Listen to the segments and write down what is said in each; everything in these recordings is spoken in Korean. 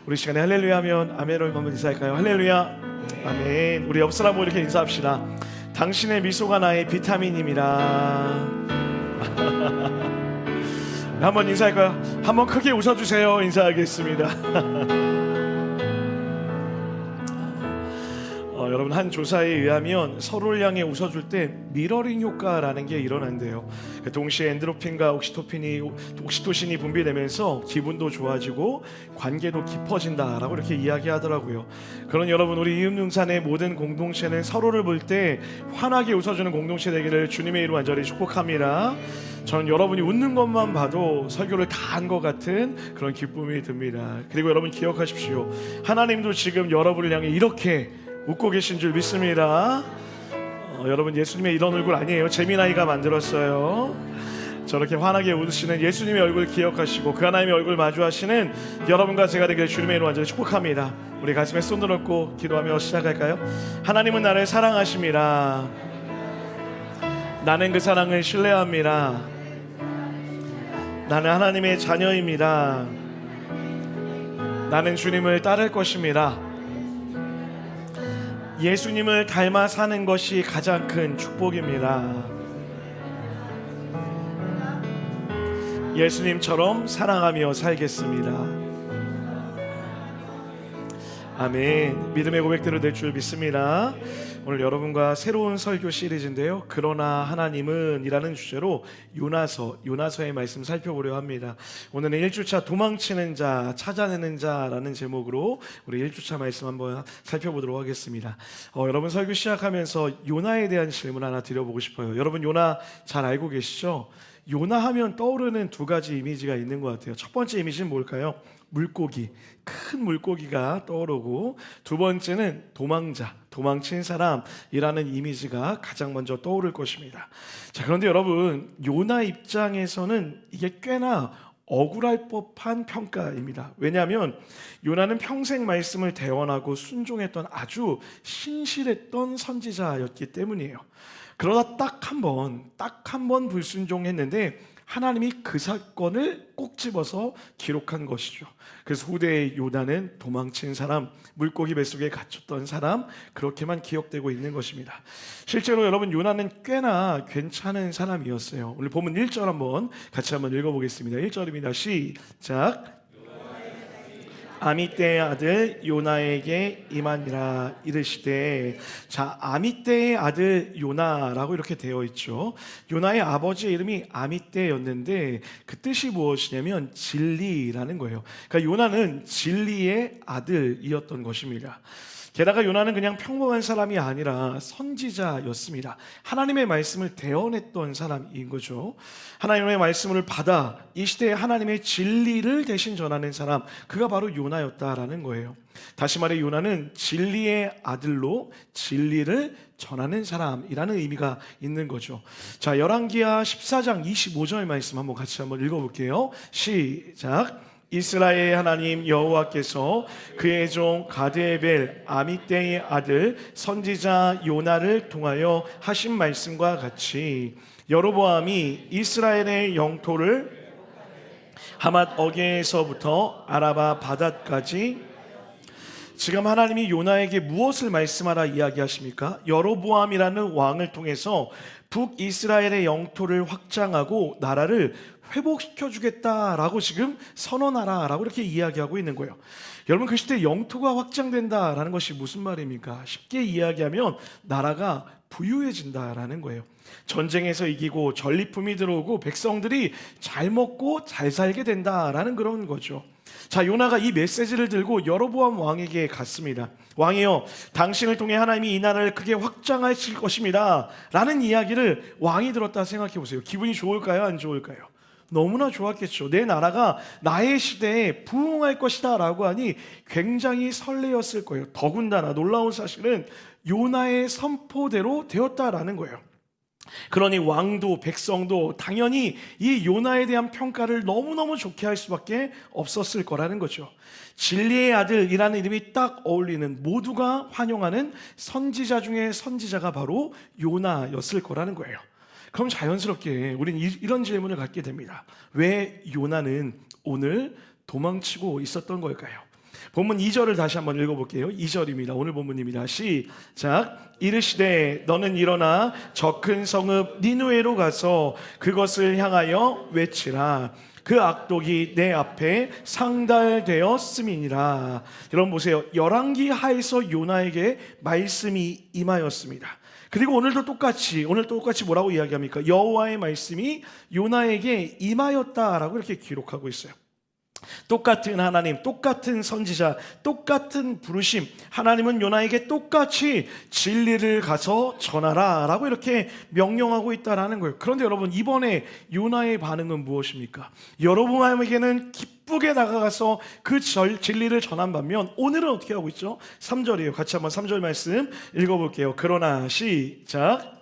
우리 시간에 할렐루야 하면 아멘으로 한번 인사할까요? 할렐루야 아멘. 우리 옆 사람 이렇게 인사합시다. 당신의 미소가 나의 비타민입니다. 한번 인사할까요? 한번 크게 웃어주세요. 인사하겠습니다. 여러분, 한 조사에 의하면 서로를 향해 웃어줄 때 미러링 효과라는 게 일어난대요. 동시에 엔도르핀과 옥시토신이 분비되면서 기분도 좋아지고 관계도 깊어진다라고 이렇게 이야기하더라고요. 그런 여러분, 우리 이음융산의 모든 공동체는 서로를 볼 때 환하게 웃어주는 공동체 되기를 주님의 이름으로 간절히 축복합니다. 저는 여러분이 웃는 것만 봐도 설교를 다 한 것 같은 그런 기쁨이 듭니다. 그리고 여러분 기억하십시오. 하나님도 지금 여러분을 향해 이렇게 웃고 계신 줄 믿습니다. 여러분, 예수님의 이런 얼굴 아니에요. 재미나이가 만들었어요. 저렇게 환하게 웃으시는 예수님의 얼굴 기억하시고 그 하나님의 얼굴 마주하시는 여러분과 제가 되길 주님의 이름으로 완전히 축복합니다. 우리 가슴에 손을 얹고 기도하며 시작할까요? 하나님은 나를 사랑하십니다. 나는 그 사랑을 신뢰합니다. 나는 하나님의 자녀입니다. 나는 주님을 따를 것입니다. 예수님을 닮아 사는 것이 가장 큰 축복입니다. 예수님처럼 사랑하며 살겠습니다. 아멘. 믿음의 고백대로 될 줄 믿습니다. 오늘 여러분과 새로운 설교 시리즈인데요, 그러나 하나님은 이라는 주제로 요나서의 말씀 살펴보려 합니다. 오늘은 1주차 도망치는 자, 찾아내는 자라는 제목으로 우리 1주차 말씀 한번 살펴보도록 하겠습니다. 여러분, 설교 시작하면서 요나에 대한 질문 하나 드려보고 싶어요. 여러분, 요나 잘 알고 계시죠? 요나 하면 떠오르는 두 가지 이미지가 있는 것 같아요. 첫 번째 이미지는 뭘까요? 물고기, 큰 물고기가 떠오르고, 두 번째는 도망친 사람이라는 이미지가 가장 먼저 떠오를 것입니다. 자, 그런데 여러분, 요나 입장에서는 이게 꽤나 억울할 법한 평가입니다. 왜냐하면 요나는 평생 말씀을 대언하고 순종했던 아주 신실했던 선지자였기 때문이에요. 그러다 딱 한 번 불순종했는데 하나님이 그 사건을 꼭 집어서 기록한 것이죠. 그래서 후대의 요나는 도망친 사람, 물고기 뱃속에 갇혔던 사람, 그렇게만 기억되고 있는 것입니다. 실제로 여러분, 요나는 꽤나 괜찮은 사람이었어요. 오늘 본문 1절 같이 한번 읽어보겠습니다. 1절입니다. 시작. 아미떼의 아들 요나에게 임하니라 이르시되. 자, 아미떼의 아들 요나라고 이렇게 되어 있죠. 요나의 아버지의 이름이 아미떼였는데 그 뜻이 무엇이냐면 진리라는 거예요. 그러니까 요나는 진리의 아들이었던 것입니다. 게다가 요나는 그냥 평범한 사람이 아니라 선지자였습니다. 하나님의 말씀을 대언했던 사람인 거죠. 하나님의 말씀을 받아 이 시대에 하나님의 진리를 대신 전하는 사람, 그가 바로 요나였다라는 거예요. 다시 말해 요나는 진리의 아들로 진리를 전하는 사람이라는 의미가 있는 거죠. 자, 열왕기하 14장 25절 말씀 같이 한번 읽어볼게요. 시작. 이스라엘의 하나님 여호와께서 그의 종 가드에벨 아미떼의 아들 선지자 요나를 통하여 하신 말씀과 같이 여로보암이 이스라엘의 영토를 하맛 어게에서부터 아라바 바닷까지. 지금 하나님이 요나에게 무엇을 말씀하라 이야기하십니까? 여로보암이라는 왕을 통해서 북이스라엘의 영토를 확장하고 나라를 회복시켜 주겠다라고 지금 선언하라라고 이렇게 이야기하고 있는 거예요. 여러분, 그 시대 영토가 확장된다라는 것이 무슨 말입니까? 쉽게 이야기하면 나라가 부유해진다라는 거예요. 전쟁에서 이기고 전리품이 들어오고 백성들이 잘 먹고 잘 살게 된다라는 그런 거죠. 자, 요나가 이 메시지를 들고 여로보암 왕에게 갔습니다. 왕이여, 당신을 통해 하나님이 이 나라를 크게 확장하실 것입니다 라는 이야기를 왕이 들었다 생각해 보세요. 기분이 좋을까요? 안 좋을까요? 너무나 좋았겠죠. 내 나라가 나의 시대에 부흥할 것이다 라고 하니 굉장히 설레었을 거예요. 더군다나 놀라운 사실은 요나의 선포대로 되었다라는 거예요. 그러니 왕도 백성도 당연히 이 요나에 대한 평가를 너무너무 좋게 할 수밖에 없었을 거라는 거죠. 진리의 아들이라는 이름이 딱 어울리는, 모두가 환영하는 선지자 중에 선지자가 바로 요나였을 거라는 거예요. 그럼 자연스럽게 우리는 이런 질문을 갖게 됩니다. 왜 요나는 오늘 도망치고 있었던 걸까요? 본문 2절을 다시 한번 읽어볼게요. 2절입니다. 오늘 본문입니다. 시작. 이르시되 너는 일어나 저 큰 성읍 니느웨로 가서 그것을 향하여 외치라. 그 악독이 내 앞에 상달되었음이니라. 여러분 보세요. 열왕기 하에서 요나에게 말씀이 임하였습니다. 그리고 오늘 똑같이 뭐라고 이야기합니까? 여호와의 말씀이 요나에게 임하였다라고 이렇게 기록하고 있어요. 똑같은 하나님, 똑같은 선지자, 똑같은 부르심. 하나님은 요나에게 똑같이 진리를 가서 전하라 라고 이렇게 명령하고 있다라는 거예요. 그런데 여러분, 이번에 요나의 반응은 무엇입니까? 여러분에게는 기쁘게 나가서 그 진리를 전한 반면 오늘은 어떻게 하고 있죠? 3절이에요. 같이 한번 3절 말씀 읽어볼게요. 그러나 시작.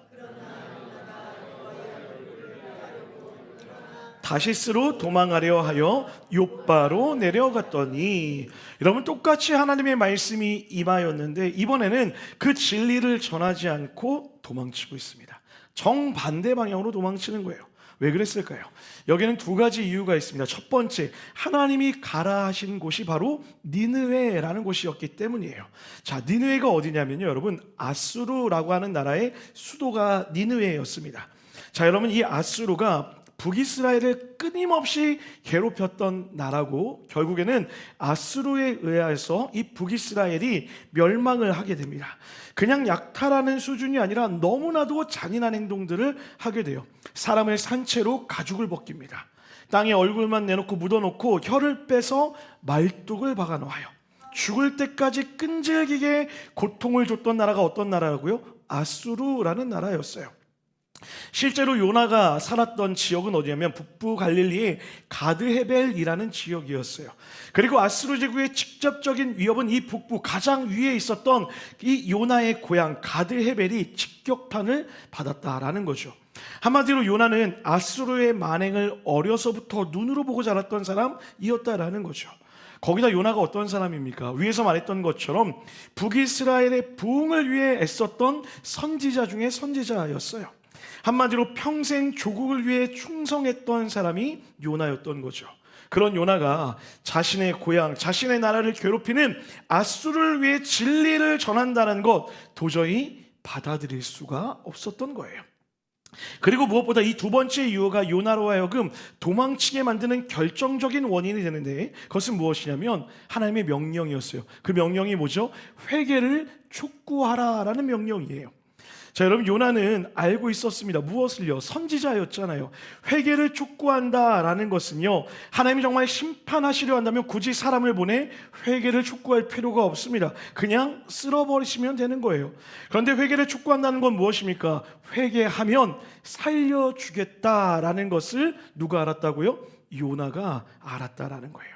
다시스로 도망하려 하여 욥바로 내려갔더니, 여러분 똑같이 하나님의 말씀이 임하였는데 이번에는 그 진리를 전하지 않고 도망치고 있습니다. 정반대 방향으로 도망치는 거예요. 왜 그랬을까요? 여기는 두 가지 이유가 있습니다. 첫 번째, 하나님이 가라 하신 곳이 바로 니느웨라는 곳이었기 때문이에요. 자, 니느웨가 어디냐면요, 여러분 아수르라고 하는 나라의 수도가 니느웨였습니다. 자, 여러분 이 아수르가 북이스라엘을 끊임없이 괴롭혔던 나라고, 결국에는 아수르에 의해서 이 북이스라엘이 멸망을 하게 됩니다. 그냥 약탈하는 수준이 아니라 너무나도 잔인한 행동들을 하게 돼요. 사람을 산채로 가죽을 벗깁니다. 땅에 얼굴만 내놓고 묻어놓고 혀를 빼서 말뚝을 박아놓아요. 죽을 때까지 끈질기게 고통을 줬던 나라가 어떤 나라라고요? 아수르라는 나라였어요. 실제로 요나가 살았던 지역은 어디냐면 북부 갈릴리의 가드헤벨이라는 지역이었어요. 그리고 아수르 제국의 직접적인 위협은 이 북부 가장 위에 있었던 이 요나의 고향 가드헤벨이 직격탄을 받았다라는 거죠. 한마디로 요나는 아수르의 만행을 어려서부터 눈으로 보고 자랐던 사람이었다라는 거죠. 거기다 요나가 어떤 사람입니까? 위에서 말했던 것처럼 북이스라엘의 부흥을 위해 애썼던 선지자 중에 선지자였어요. 한마디로 평생 조국을 위해 충성했던 사람이 요나였던 거죠. 그런 요나가 자신의 고향, 자신의 나라를 괴롭히는 아수르를 위해 진리를 전한다는 것 도저히 받아들일 수가 없었던 거예요. 그리고 무엇보다 이 두 번째 이유가 요나로 하여금 도망치게 만드는 결정적인 원인이 되는데, 그것은 무엇이냐면 하나님의 명령이었어요. 그 명령이 뭐죠? 회개를 촉구하라라는 명령이에요. 자, 여러분 요나는 알고 있었습니다. 무엇을요? 선지자였잖아요. 회개를 촉구한다라는 것은요, 하나님이 정말 심판하시려 한다면 굳이 사람을 보내 회개를 촉구할 필요가 없습니다. 그냥 쓸어버리시면 되는 거예요. 그런데 회개를 촉구한다는 건 무엇입니까? 회개하면 살려주겠다라는 것을 누가 알았다고요? 요나가 알았다라는 거예요.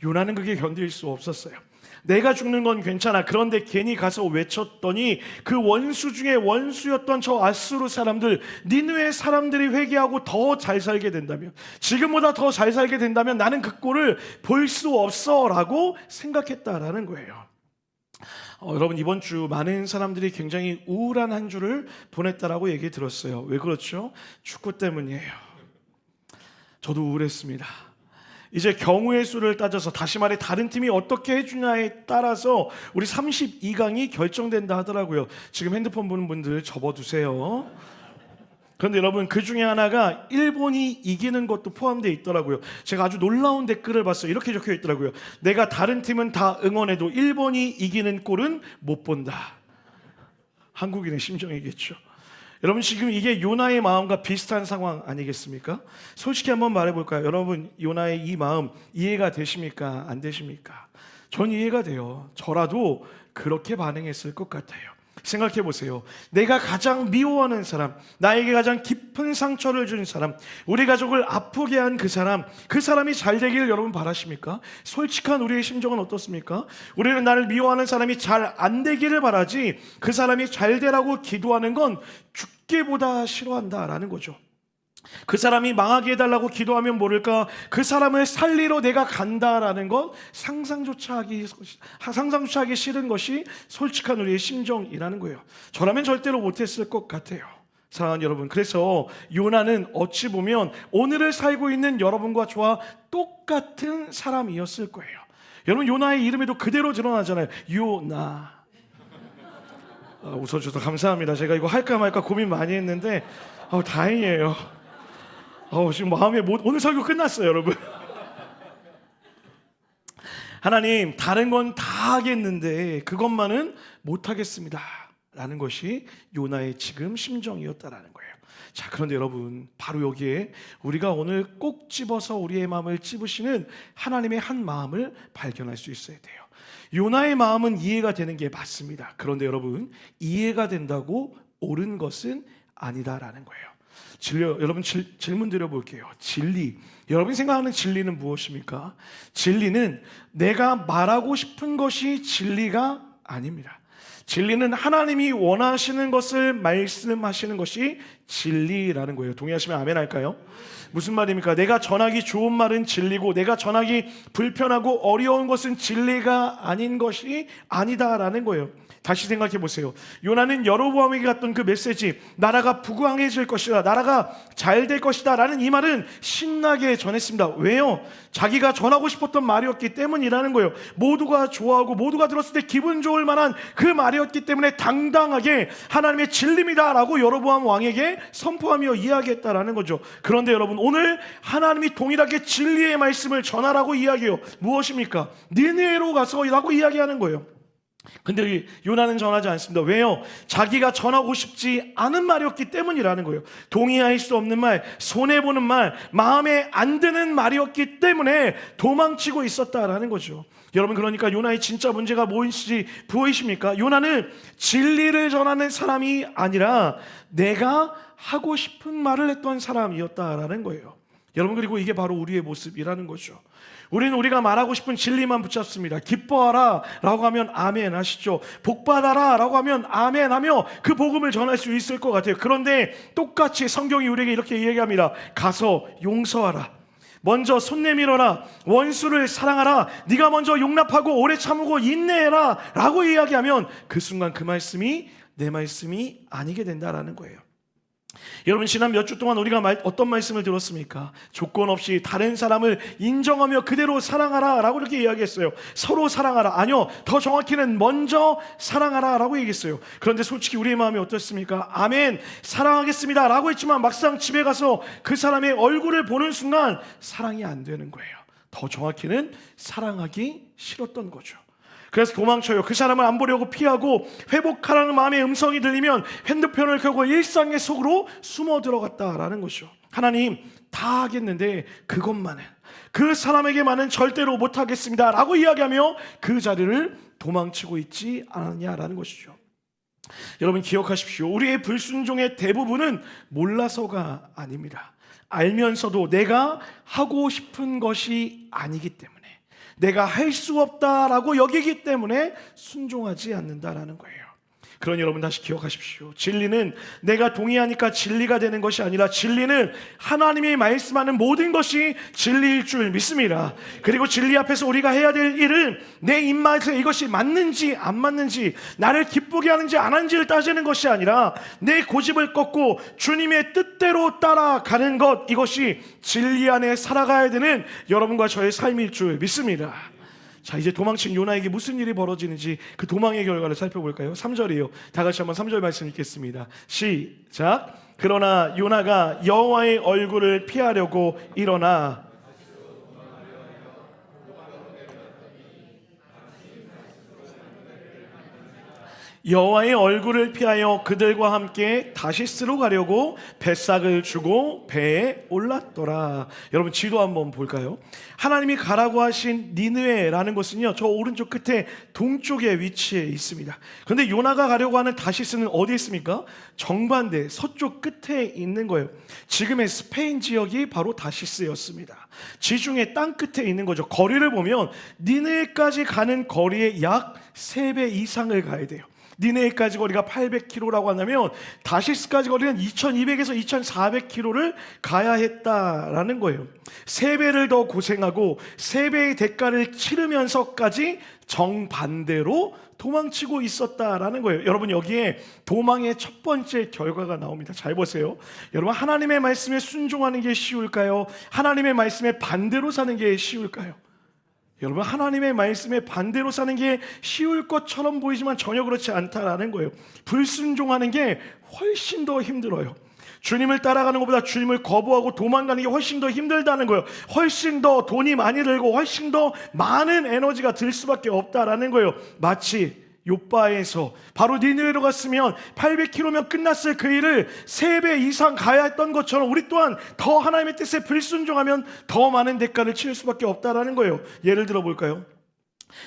요나는 그게 견딜 수 없었어요. 내가 죽는 건 괜찮아. 그런데 괜히 가서 외쳤더니 그 원수 중에 원수였던 저 아수르 사람들, 니느웨 사람들이 회개하고 더 잘 살게 된다면, 지금보다 더 잘 살게 된다면 나는 그 꼴을 볼 수 없어 라고 생각했다라는 거예요. 여러분 이번 주 많은 사람들이 굉장히 우울한 한 주를 보냈다라고 얘기 들었어요. 왜 그렇죠? 축구 때문이에요. 저도 우울했습니다. 이제 경우의 수를 따져서, 다시 말해 다른 팀이 어떻게 해주냐에 따라서 우리 32강이 결정된다 하더라고요. 지금 핸드폰 보는 분들 접어두세요. 그런데 여러분 그 중에 하나가 일본이 이기는 것도 포함되어 있더라고요. 제가 아주 놀라운 댓글을 봤어요. 이렇게 적혀 있더라고요. 내가 다른 팀은 다 응원해도 일본이 이기는 꼴은 못 본다. 한국인의 심정이겠죠. 여러분 지금 이게 요나의 마음과 비슷한 상황 아니겠습니까? 솔직히 한번 말해볼까요? 여러분 요나의 이 마음 이해가 되십니까? 안 되십니까? 전 이해가 돼요. 저라도 그렇게 반응했을 것 같아요. 생각해 보세요. 내가 가장 미워하는 사람, 나에게 가장 깊은 상처를 준 사람, 우리 가족을 아프게 한 그 사람이 잘 되기를 여러분 바라십니까? 솔직한 우리의 심정은 어떻습니까? 우리는 나를 미워하는 사람이 잘 안 되기를 바라지, 그 사람이 잘 되라고 기도하는 건 죽기보다 싫어한다라는 거죠. 그 사람이 망하게 해달라고 기도하면 모를까, 그 사람을 살리러 내가 간다라는 것 상상조차 하기 싫은 것이 솔직한 우리의 심정이라는 거예요. 저라면 절대로 못했을 것 같아요. 사랑하는 여러분, 그래서 요나는 어찌 보면 오늘을 살고 있는 여러분과 저와 똑같은 사람이었을 거예요. 여러분 요나의 이름에도 그대로 드러나잖아요. 요나. 웃어주셔서 감사합니다. 제가 이거 할까 말까 고민 많이 했는데 다행이에요. 지금 마음에 오늘 설교 끝났어요, 여러분. 하나님, 다른 건 다 하겠는데 그것만은 못하겠습니다 라는 것이 요나의 지금 심정이었다라는 거예요. 자, 그런데 여러분, 바로 여기에 우리가 오늘 꼭 집어서 우리의 마음을 찝으시는 하나님의 한 마음을 발견할 수 있어야 돼요. 요나의 마음은 이해가 되는 게 맞습니다. 그런데 여러분, 이해가 된다고 옳은 것은 아니다라는 거예요. 여러분 질문 드려볼게요. 진리, 여러분이 생각하는 진리는 무엇입니까? 진리는 내가 말하고 싶은 것이 진리가 아닙니다. 진리는 하나님이 원하시는 것을 말씀하시는 것이 진리라는 거예요. 동의하시면 아멘 할까요? 무슨 말입니까? 내가 전하기 좋은 말은 진리고 내가 전하기 불편하고 어려운 것은 진리가 아닌 것이 아니다라는 거예요. 다시 생각해 보세요. 요나는 여로보암에게 갔던 그 메시지, 나라가 부강해질 것이다, 나라가 잘 될 것이다 라는 이 말은 신나게 전했습니다. 왜요? 자기가 전하고 싶었던 말이었기 때문이라는 거예요. 모두가 좋아하고 모두가 들었을 때 기분 좋을 만한 그 말이었기 때문에 당당하게 하나님의 진리입니다 라고 여로보암 왕에게 선포하며 이야기했다라는 거죠. 그런데 여러분, 오늘 하나님이 동일하게 진리의 말씀을 전하라고 이야기해요. 무엇입니까? 니느웨로 가서 라고 이야기하는 거예요. 근데 요나는 전하지 않습니다. 왜요? 자기가 전하고 싶지 않은 말이었기 때문이라는 거예요. 동의할 수 없는 말, 손해보는 말, 마음에 안 드는 말이었기 때문에 도망치고 있었다라는 거죠. 여러분, 그러니까 요나의 진짜 문제가 무엇인지 보이십니까? 요나는 진리를 전하는 사람이 아니라 내가 하고 싶은 말을 했던 사람이었다라는 거예요. 여러분, 그리고 이게 바로 우리의 모습이라는 거죠. 우리는 우리가 말하고 싶은 진리만 붙잡습니다. 기뻐하라 라고 하면 아멘 하시죠. 복받아라 라고 하면 아멘 하며 그 복음을 전할 수 있을 것 같아요. 그런데 똑같이 성경이 우리에게 이렇게 이야기합니다. 가서 용서하라, 먼저 손 내밀어라, 원수를 사랑하라, 네가 먼저 용납하고 오래 참고 인내해라 라고 이야기하면 그 순간 그 말씀이 내 말씀이 아니게 된다라는 거예요. 여러분, 지난 몇 주 동안 우리가 어떤 말씀을 들었습니까? 조건 없이 다른 사람을 인정하며 그대로 사랑하라 라고 이렇게 이야기했어요. 서로 사랑하라, 아니요, 더 정확히는 먼저 사랑하라 라고 얘기했어요. 그런데 솔직히 우리의 마음이 어떻습니까? 아멘, 사랑하겠습니다 라고 했지만 막상 집에 가서 그 사람의 얼굴을 보는 순간 사랑이 안 되는 거예요. 더 정확히는 사랑하기 싫었던 거죠. 그래서 도망쳐요. 그 사람을 안 보려고 피하고 회복하라는 마음의 음성이 들리면 핸드폰을 켜고 일상의 속으로 숨어 들어갔다라는 것이죠. 하나님, 다 하겠는데 그것만은, 그 사람에게만은 절대로 못하겠습니다 라고 이야기하며 그 자리를 도망치고 있지 않았냐라는 것이죠. 여러분, 기억하십시오. 우리의 불순종의 대부분은 몰라서가 아닙니다. 알면서도 내가 하고 싶은 것이 아니기 때문에, 내가 할 수 없다라고 여기기 때문에 순종하지 않는다라는 거예요. 그러니 여러분, 다시 기억하십시오. 진리는 내가 동의하니까 진리가 되는 것이 아니라 진리는 하나님이 말씀하는 모든 것이 진리일 줄 믿습니다. 그리고 진리 앞에서 우리가 해야 될 일은 내 입맛에 이것이 맞는지 안 맞는지, 나를 기쁘게 하는지 안 하는지를 따지는 것이 아니라 내 고집을 꺾고 주님의 뜻대로 따라가는 것, 이것이 진리 안에 살아가야 되는 여러분과 저의 삶일 줄 믿습니다. 자, 이제 도망친 요나에게 무슨 일이 벌어지는지 그 도망의 결과를 살펴볼까요? 3절이에요. 다 같이 한번 3절 말씀 읽겠습니다. 시작. 그러나 요나가 여호와의 얼굴을 피하려고 일어나 여호와의 얼굴을 피하여 그들과 함께 다시스로 가려고 뱃삭을 주고 배에 올랐더라. 여러분, 지도 한번 볼까요? 하나님이 가라고 하신 니느웨라는 것은요, 저 오른쪽 끝에 동쪽에 위치해 있습니다. 그런데 요나가 가려고 하는 다시스는 어디에 있습니까? 정반대 서쪽 끝에 있는 거예요. 지금의 스페인 지역이 바로 다시스였습니다. 지중해 땅 끝에 있는 거죠. 거리를 보면 니느웨까지 가는 거리의 약 3배 이상을 가야 돼요. 니네까지 거리가 800km라고 한다면 다시스까지 거리는 2200에서 2400km를 가야 했다라는 거예요. 3배를 더 고생하고 3배의 대가를 치르면서까지 정반대로 도망치고 있었다라는 거예요. 여러분, 여기에 도망의 첫 번째 결과가 나옵니다. 잘 보세요. 여러분, 하나님의 말씀에 순종하는 게 쉬울까요? 하나님의 말씀에 반대로 사는 게 쉬울까요? 여러분, 하나님의 말씀에 반대로 사는 게 쉬울 것처럼 보이지만 전혀 그렇지 않다라는 거예요. 불순종하는 게 훨씬 더 힘들어요. 주님을 따라가는 것보다 주님을 거부하고 도망가는 게 훨씬 더 힘들다는 거예요. 훨씬 더 돈이 많이 들고 훨씬 더 많은 에너지가 들 수밖에 없다라는 거예요. 마치 욥바에서 바로 니느웨로 갔으면 800km면 끝났을 그 일을 3배 이상 가야 했던 것처럼 우리 또한 더 하나님의 뜻에 불순종하면 더 많은 대가를 치를 수밖에 없다라는 거예요. 예를 들어 볼까요?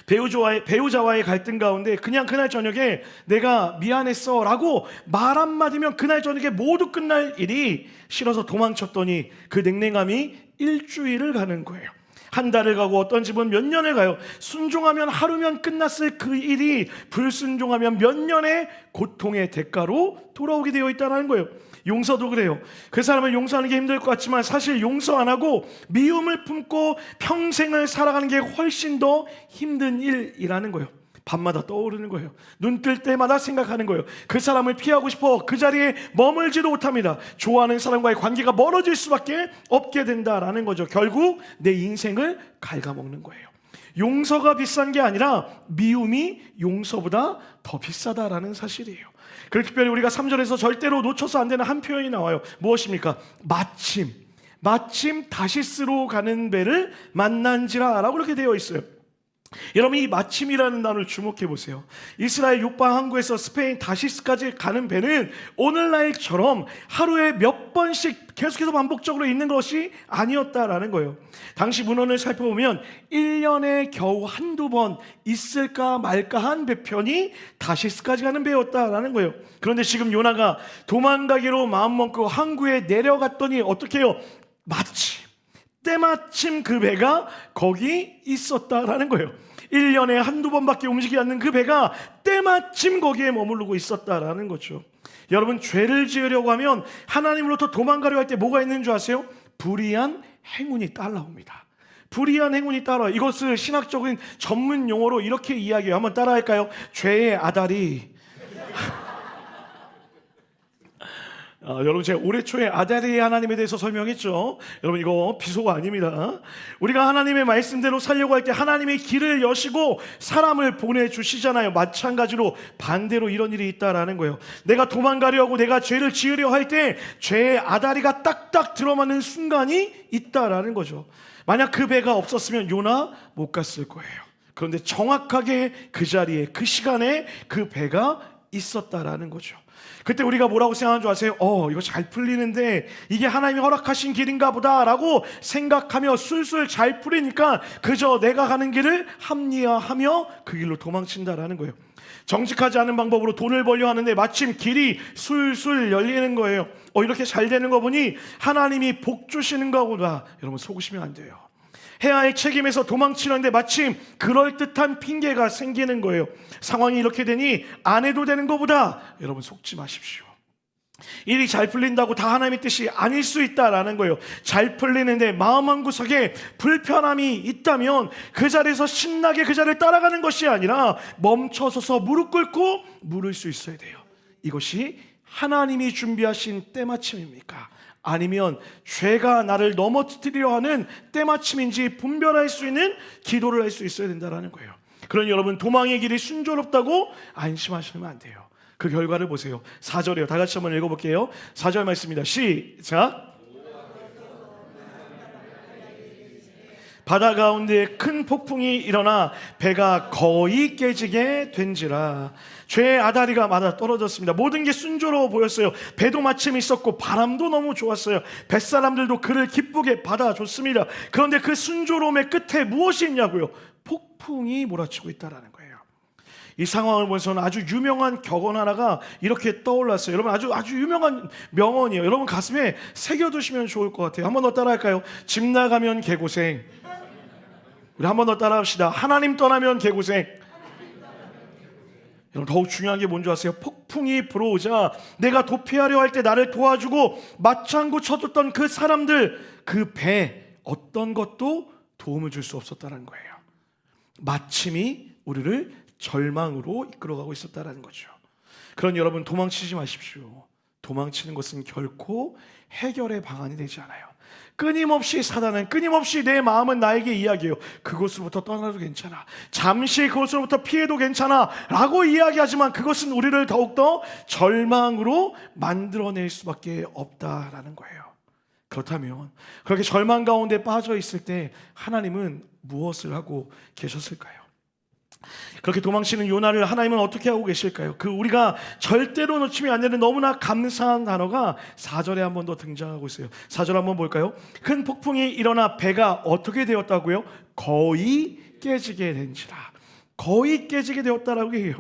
배우자와의 갈등 가운데 그냥 그날 저녁에 내가 미안했어 라고 말 한마디면 그날 저녁에 모두 끝날 일이 싫어서 도망쳤더니 그 냉랭함이 일주일을 가는 거예요. 한 달을 가고 어떤 집은 몇 년을 가요. 순종하면 하루면 끝났을 그 일이 불순종하면 몇 년의 고통의 대가로 돌아오게 되어 있다는 거예요. 용서도 그래요. 그 사람을 용서하는 게 힘들 것 같지만 사실 용서 안 하고 미움을 품고 평생을 살아가는 게 훨씬 더 힘든 일이라는 거예요. 밤마다 떠오르는 거예요. 눈 뜰 때마다 생각하는 거예요. 그 사람을 피하고 싶어 그 자리에 머물지도 못합니다. 좋아하는 사람과의 관계가 멀어질 수밖에 없게 된다라는 거죠. 결국 내 인생을 갉아먹는 거예요. 용서가 비싼 게 아니라 미움이 용서보다 더 비싸다라는 사실이에요. 그래서 특별히 우리가 3절에서 절대로 놓쳐서 안 되는 한 표현이 나와요. 무엇입니까? 마침 다시스로 가는 배를 만난지라 라고 이렇게 되어 있어요. 여러분, 이 마침이라는 단어를 주목해 보세요. 이스라엘 요파 항구에서 스페인 다시스까지 가는 배는 오늘날처럼 하루에 몇 번씩 계속해서 반복적으로 있는 것이 아니었다라는 거예요. 당시 문헌을 살펴보면 1년에 겨우 한두 번 있을까 말까 한 배편이 다시스까지 가는 배였다라는 거예요. 그런데 지금 요나가 도망가기로 마음먹고 항구에 내려갔더니 어떻게 해요? 때마침 그 배가 거기 있었다라는 거예요. 1년에 한두 번밖에 움직이지 않는 그 배가 때마침 거기에 머무르고 있었다라는 거죠. 여러분, 죄를 지으려고 하면 하나님으로부터 도망가려고 할 때 뭐가 있는 줄 아세요? 불의한 행운이 따라옵니다. 불의한 행운이 따라와요. 이것을 신학적인 전문 용어로 이렇게 이야기해요. 한번 따라할까요? 죄의 아다리. 여러분, 제가 올해 초에 아다리 하나님에 대해서 설명했죠. 여러분, 이거 비속어 아닙니다. 우리가 하나님의 말씀대로 살려고 할 때 하나님의 길을 여시고 사람을 보내주시잖아요. 마찬가지로 반대로 이런 일이 있다라는 거예요. 내가 도망가려고 내가 죄를 지으려 할 때 죄의 아다리가 딱딱 들어맞는 순간이 있다라는 거죠. 만약 그 배가 없었으면 요나 못 갔을 거예요. 그런데 정확하게 그 자리에 그 시간에 그 배가 있었다라는 거죠. 그때 우리가 뭐라고 생각하는 줄 아세요? 이거 잘 풀리는데 이게 하나님이 허락하신 길인가 보다 라고 생각하며 술술 잘 풀리니까 그저 내가 가는 길을 합리화하며 그 길로 도망친다라는 거예요. 정직하지 않은 방법으로 돈을 벌려 하는데 마침 길이 술술 열리는 거예요. 이렇게 잘 되는 거 보니 하나님이 복 주시는가 보다. 여러분, 속으시면 안 돼요. 해야 할 책임에서 도망치는데 마침 그럴듯한 핑계가 생기는 거예요. 상황이 이렇게 되니 안 해도 되는 것보다. 여러분, 속지 마십시오. 일이 잘 풀린다고 다 하나님의 뜻이 아닐 수 있다라는 거예요. 잘 풀리는데 마음 한구석에 불편함이 있다면 그 자리에서 신나게 그 자리를 따라가는 것이 아니라 멈춰서서 무릎 꿇고 물을 수 있어야 돼요. 이것이 하나님이 준비하신 때마침입니까? 아니면 죄가 나를 넘어뜨리려 하는 때마침인지 분별할 수 있는 기도를 할 수 있어야 된다는 거예요. 그러니 여러분, 도망의 길이 순조롭다고 안심하시면 안 돼요. 그 결과를 보세요. 4절이에요. 다 같이 한번 읽어볼게요. 4절 말씀입니다. 시작. 바다 가운데 큰 폭풍이 일어나 배가 거의 깨지게 된지라. 죄의 아다리가 맞아 떨어졌습니다. 모든 게 순조로워 보였어요. 배도 마침 있었고 바람도 너무 좋았어요. 뱃사람들도 그를 기쁘게 받아줬습니다. 그런데 그 순조로움의 끝에 무엇이 있냐고요? 폭풍이 몰아치고 있다는 거예요. 이 상황을 보면서는 아주 유명한 격언 하나가 이렇게 떠올랐어요. 여러분, 아주 유명한 명언이에요. 여러분 가슴에 새겨두시면 좋을 것 같아요. 한 번 더 따라할까요? 집 나가면 개고생. 우리 한 번 더 따라합시다. 하나님 떠나면 개고생. 여러분, 더욱 중요한 게 뭔지 아세요? 폭풍이 불어오자 내가 도피하려 할 때 나를 도와주고 맞장구 쳐줬던 그 사람들, 그 배 어떤 것도 도움을 줄 수 없었다는 거예요. 마침이 우리를 절망으로 이끌어가고 있었다는 거죠. 그런 여러분, 도망치지 마십시오. 도망치는 것은 결코 해결의 방안이 되지 않아요. 끊임없이 사단은 끊임없이 내 마음은 나에게 이야기해요. 그곳으로부터 떠나도 괜찮아, 잠시 그곳으로부터 피해도 괜찮아 라고 이야기하지만 그것은 우리를 더욱더 절망으로 만들어낼 수밖에 없다라는 거예요. 그렇다면 그렇게 절망 가운데 빠져 있을 때 하나님은 무엇을 하고 계셨을까요? 그렇게 도망치는 요나를 하나님은 어떻게 하고 계실까요? 그 우리가 절대로 놓치면 안 되는 너무나 감사한 단어가 4절에 한 번 더 등장하고 있어요. 4절 한번 볼까요? 큰 폭풍이 일어나 배가 어떻게 되었다고요? 거의 깨지게 된지라. 거의 깨지게 되었다라고 해요.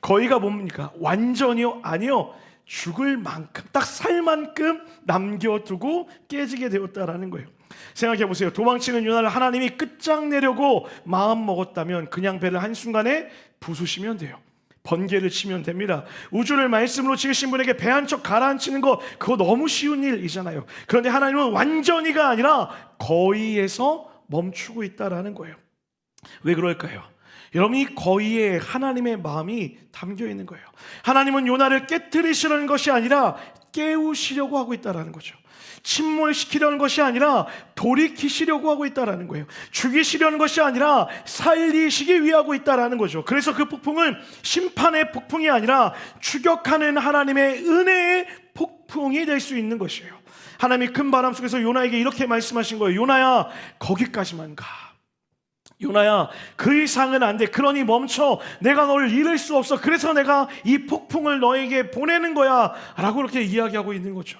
거의가 뭡니까? 완전히요? 아니요. 죽을 만큼, 딱 살 만큼 남겨두고 깨지게 되었다라는 거예요. 생각해 보세요. 도망치는 요나를 하나님이 끝장내려고 마음 먹었다면 그냥 배를 한순간에 부수시면 돼요. 번개를 치면 됩니다. 우주를 말씀으로 지으신 분에게 배 한 척 가라앉히는 거, 그거 너무 쉬운 일이잖아요. 그런데 하나님은 완전히가 아니라 거의에서 멈추고 있다라는 거예요. 왜 그럴까요? 여러분, 이 거의에 하나님의 마음이 담겨 있는 거예요. 하나님은 요나를 깨트리시려는 것이 아니라 깨우시려고 하고 있다는 거죠. 침몰시키려는 것이 아니라 돌이키시려고 하고 있다는 거예요. 죽이시려는 것이 아니라 살리시기 위하고 있다는 거죠. 그래서 그 폭풍은 심판의 폭풍이 아니라 추격하는 하나님의 은혜의 폭풍이 될 수 있는 것이에요. 하나님이 큰 바람 속에서 요나에게 이렇게 말씀하신 거예요. 요나야, 거기까지만 가. 요나야, 그 이상은 안 돼. 그러니 멈춰. 내가 너를 잃을 수 없어. 그래서 내가 이 폭풍을 너에게 보내는 거야 라고 그렇게 이야기하고 있는 거죠.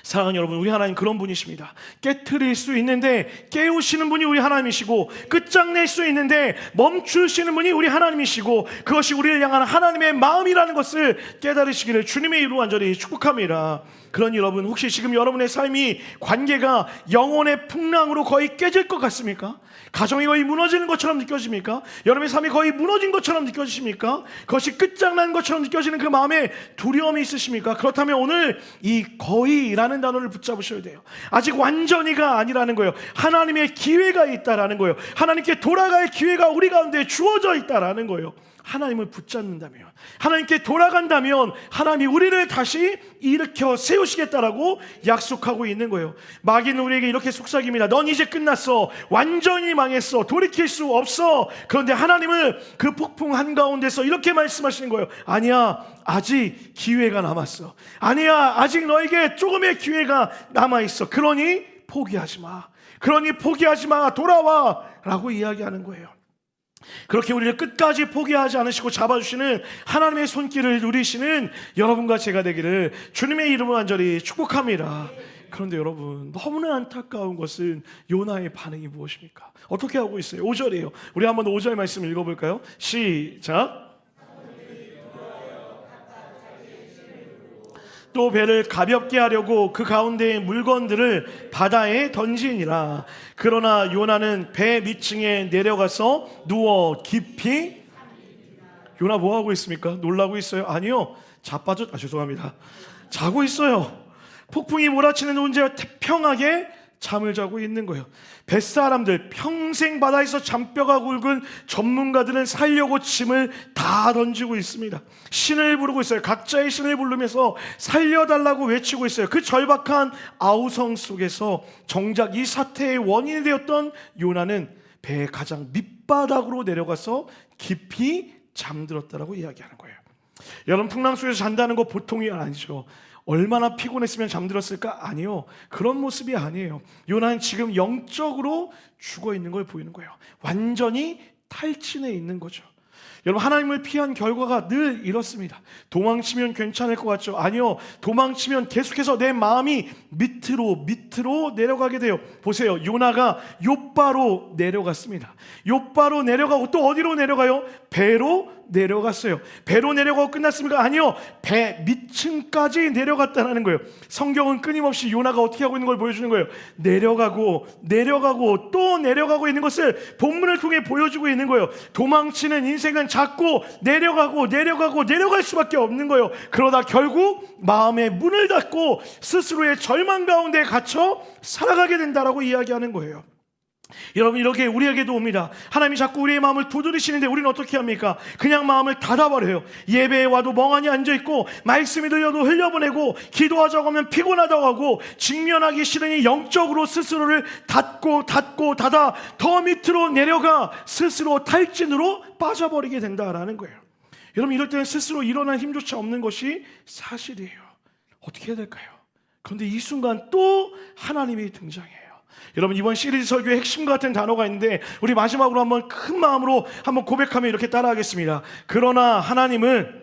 사랑하는 여러분, 우리 하나님 그런 분이십니다. 깨트릴 수 있는데 깨우시는 분이 우리 하나님이시고, 끝장낼 수 있는데 멈추시는 분이 우리 하나님이시고, 그것이 우리를 향한 하나님의 마음이라는 것을 깨달으시기를 주님의 이름으로 간절히 축복합니다. 그런 여러분, 혹시 지금 여러분의 삶이, 관계가 영혼의 풍랑으로 거의 깨질 것 같습니까? 가정이 거의 무너지는 것처럼 느껴집니까? 여러분의 삶이 거의 무너진 것처럼 느껴지십니까? 그것이 끝장난 것처럼 느껴지는 그 마음에 두려움이 있으십니까? 그렇다면 오늘 이 거의라는 단어를 붙잡으셔야 돼요. 아직 완전히가 아니라는 거예요. 하나님의 기회가 있다라는 거예요. 하나님께 돌아갈 기회가 우리 가운데 주어져 있다라는 거예요. 하나님을 붙잡는다면, 하나님께 돌아간다면 하나님이 우리를 다시 일으켜 세우시겠다라고 약속하고 있는 거예요. 마귀는 우리에게 이렇게 속삭입니다. 넌 이제 끝났어. 완전히 망했어. 돌이킬 수 없어. 그런데 하나님은 그 폭풍 한가운데서 이렇게 말씀하시는 거예요. 아니야, 아직 기회가 남았어. 아니야, 아직 너에게 조금의 기회가 남아있어. 그러니 포기하지 마. 그러니 포기하지 마. 돌아와 라고 이야기하는 거예요. 그렇게 우리를 끝까지 포기하지 않으시고 잡아주시는 하나님의 손길을 누리시는 여러분과 제가 되기를 주님의 이름으로 간절히 축복합니다. 그런데 여러분, 너무나 안타까운 것은 요나의 반응이 무엇입니까? 어떻게 하고 있어요? 5절이에요. 우리 한번 5절 말씀 읽어볼까요? 시작. 또 배를 가볍게 하려고 그 가운데의 물건들을 바다에 던지니라. 그러나 요나는 배 밑층에 내려가서 누워 깊이. 요나 뭐 하고 있습니까? 놀라고 있어요? 아니요, 죄송합니다. 자고 있어요. 폭풍이 몰아치는 온제 태평하게 잠을 자고 있는 거예요. 뱃사람들, 평생 바다에서 잔뼈가 굵은 전문가들은 살려고 짐을 다 던지고 있습니다. 신을 부르고 있어요. 각자의 신을 부르면서 살려달라고 외치고 있어요. 그 절박한 아우성 속에서 정작 이 사태의 원인이 되었던 요나는 배의 가장 밑바닥으로 내려가서 깊이 잠들었다라고 이야기하는 거예요. 여러분, 풍랑 속에서 잔다는 거 보통이 아니죠. 얼마나 피곤했으면 잠들었을까? 아니요, 그런 모습이 아니에요. 요나는 지금 영적으로 죽어 있는 걸 보이는 거예요. 완전히 탈진해 있는 거죠. 여러분, 하나님을 피한 결과가 늘 이렇습니다. 도망치면 괜찮을 것 같죠? 아니요, 도망치면 계속해서 내 마음이 밑으로 내려가게 돼요. 보세요, 요나가 욥바로 내려갔습니다. 욥바로 내려가고 또 어디로 내려가요? 배로 내려갔어요. 배로 내려가고 끝났습니까? 아니요, 배 밑층까지 내려갔다는 거예요. 성경은 끊임없이 요나가 어떻게 하고 있는 걸 보여주는 거예요. 내려가고 또 내려가고 있는 것을 본문을 통해 보여주고 있는 거예요. 도망치는 인생은 자꾸 내려갈 수밖에 없는 거예요. 그러다 결국 마음의 문을 닫고 스스로의 절망 가운데 갇혀 살아가게 된다라고 이야기하는 거예요. 여러분, 이렇게 우리에게도 옵니다. 하나님이 자꾸 우리의 마음을 두드리시는데 우리는 어떻게 합니까? 그냥 마음을 닫아버려요. 예배에 와도 멍하니 앉아있고, 말씀이 들려도 흘려보내고, 기도하자고 하면 피곤하다고 하고, 직면하기 싫으니 영적으로 스스로를 닫고 닫아 더 밑으로 내려가 스스로 탈진으로 빠져버리게 된다라는 거예요. 여러분, 이럴 때는 스스로 일어날 힘조차 없는 것이 사실이에요. 어떻게 해야 될까요? 그런데 이 순간 또 하나님이 등장해요. 여러분, 이번 시리즈 설교의 핵심 같은 단어가 있는데, 우리 마지막으로 한번 큰 마음으로 한번 고백하며 이렇게 따라하겠습니다. 그러나 하나님은,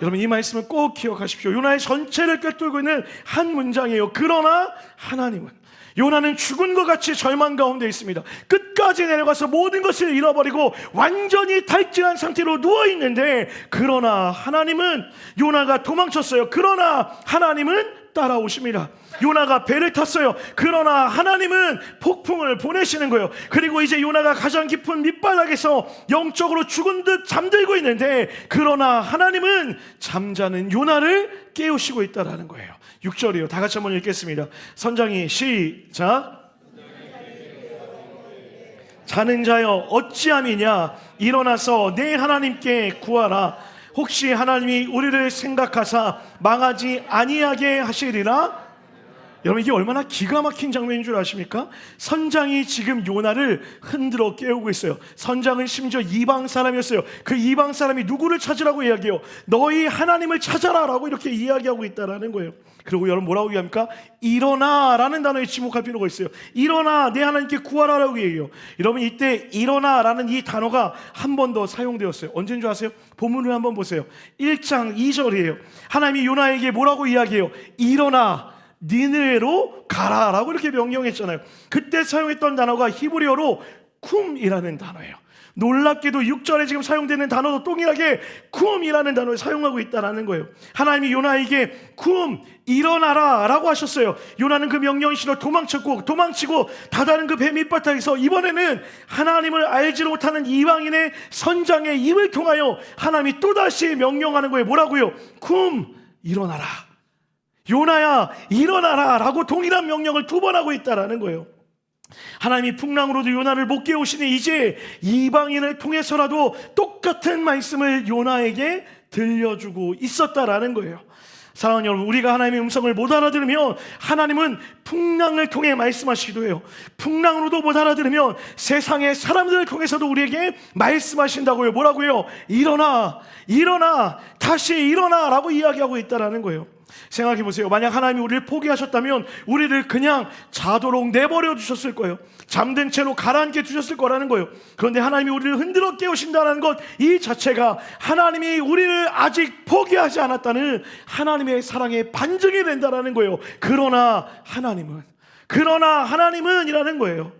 여러분, 이 말씀을 꼭 기억하십시오. 요나의 전체를 꿰뚫고 있는 한 문장이에요. 그러나 하나님은. 요나는 죽은 것 같이 절망 가운데 있습니다. 끝까지 내려가서 모든 것을 잃어버리고 완전히 탈진한 상태로 누워있는데, 그러나 하나님은, 요나가 도망쳤어요. 그러나 하나님은 따라오십니다. 요나가 배를 탔어요. 그러나 하나님은 폭풍을 보내시는 거예요. 그리고 이제 요나가 가장 깊은 밑바닥에서 영적으로 죽은 듯 잠들고 있는데, 그러나 하나님은 잠자는 요나를 깨우시고 있다라는 거예요. 6절이요. 다 같이 한번 읽겠습니다. 선장이 시작. 자는 자여 어찌함이냐, 일어나서 내 하나님께 구하라. 혹시 하나님이 우리를 생각하사 망하지 아니하게 하시리라. 여러분, 이게 얼마나 기가 막힌 장면인 줄 아십니까? 선장이 지금 요나를 흔들어 깨우고 있어요. 선장은 심지어 이방 사람이었어요. 그 이방 사람이 누구를 찾으라고 이야기해요? 너희 하나님을 찾아라 라고 이렇게 이야기하고 있다는 거예요. 그리고 여러분, 뭐라고 얘기합니까? 일어나 라는 단어에 지목할 필요가 있어요. 일어나, 내 하나님께 구하라 라고 얘기해요. 여러분, 이때 일어나 라는 이 단어가 한 번 더 사용되었어요. 언제인 줄 아세요? 본문을 한번 보세요. 1장 2절이에요 하나님이 요나에게 뭐라고 이야기해요? 일어나, 니느웨로 가라 라고 이렇게 명령했잖아요. 그때 사용했던 단어가 히브리어로 쿰이라는 단어예요. 놀랍게도 6절에 지금 사용되는 단어도 동일하게 쿰이라는 단어를 사용하고 있다는 거예요. 하나님이 요나에게 쿰, 일어나라 라고 하셨어요. 요나는 그 명령시로 도망치고 다다른 그 배 밑바닥에서 이번에는 하나님을 알지 못하는 이방인의 선장의 입을 통하여 하나님이 또다시 명령하는 거예요. 뭐라고요? 쿰, 일어나라. 요나야, 일어나라 라고 동일한 명령을 2번 하고 있다는 거예요. 하나님이 풍랑으로도 요나를 못 깨우시니 이제 이방인을 통해서라도 똑같은 말씀을 요나에게 들려주고 있었다라는 거예요. 사랑하는 여러분, 우리가 하나님의 음성을 못 알아들으면 하나님은 풍랑을 통해 말씀하시기도 해요. 풍랑으로도 못 알아들으면 세상의 사람들을 통해서도 우리에게 말씀하신다고요. 뭐라고요? 일어나, 다시 일어나 라고 이야기하고 있다는 거예요. 생각해 보세요. 만약 하나님이 우리를 포기하셨다면 우리를 그냥 자도록 내버려 두셨을 거예요. 잠든 채로 가라앉게 두셨을 거라는 거예요. 그런데 하나님이 우리를 흔들어 깨우신다는 것, 이 자체가 하나님이 우리를 아직 포기하지 않았다는 하나님의 사랑의 반증이 된다는 거예요. 그러나 하나님은 이라는 거예요.